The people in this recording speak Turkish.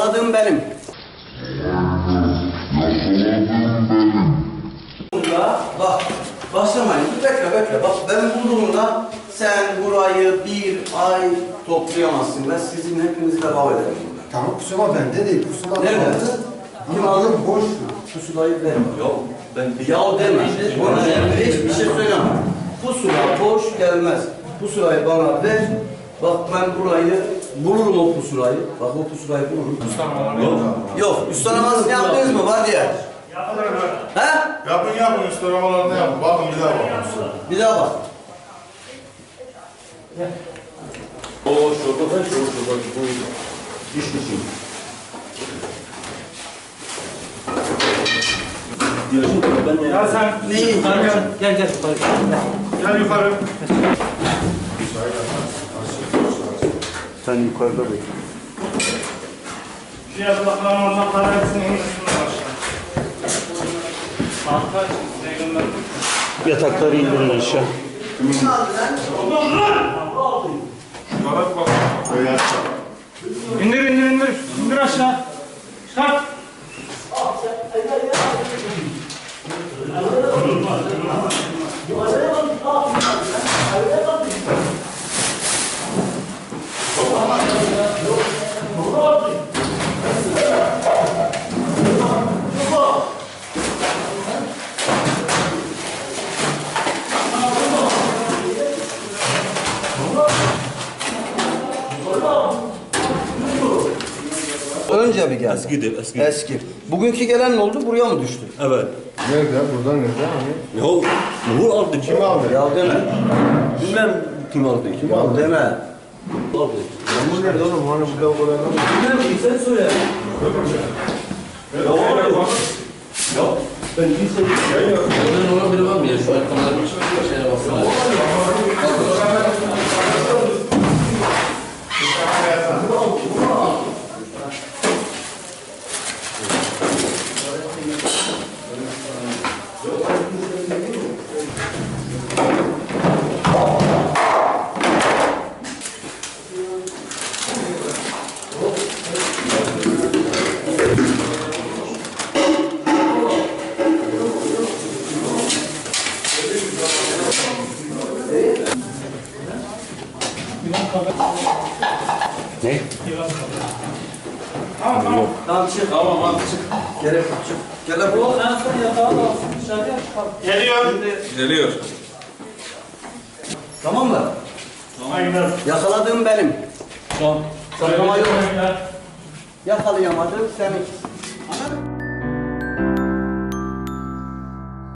Yakaladığım benim. Bak, başlamayın. Bekle. Bak ben bulduğumda sen burayı bir ay toplayamazsın. Ben sizin hepinizle bav ederim. Tamam, pusula bende değil. Pusula Nerede? Kim alır? Boş. Pusulayı ver. Yok, ben yav deme. Hiçbir şey söyleme. Pusula boş gelmez. Pusulayı bana ver. Bak ben burayı bulurum o pusulayı. Bak o pusulayı bulurum. Yok, üstad namazını yaptınız mı? Var diye. He? Yapın üstleramalarını yapın. Bakın bir daha bakın. Bir daha bak. Şurada iş düşün. Ya sen Neyi? gel yukarı. Gel yukarı. Sen yukarıda bekle. Şu yatakların oradan para hepsini indirsin aşağı. Banka size gönderdim. Yatakları indirin aşağı. Bana bak. Böyle İndir. İndir aşağı. Çıkart. Önce bir geldi. Eskidir, eski. Eski. Bugünkü gelen ne oldu? Buraya mı düştü? Evet. nerede? Burada nerede? Hani? Ya Nuhur aldı. Kim aldı? Ya deme. Bilmem kim aldı. Ya deme. Aldı. Bu nerede oğlum? Hani bu kadar kolay Bilmem ki sen söyle. Ben kimse... Ben ona biri var mı ya? Şu ayakkabıların şeye baksana. Ne? Tamam çık. Tamam çık. Gerek yok çık. Gel lan. En son yatağı da dışarıya çıkart. Geliyor. Geliyor. Tamam mı? Aynen. Yakaladığım benim. Son. Saklama yok. Yakalayamadım senin.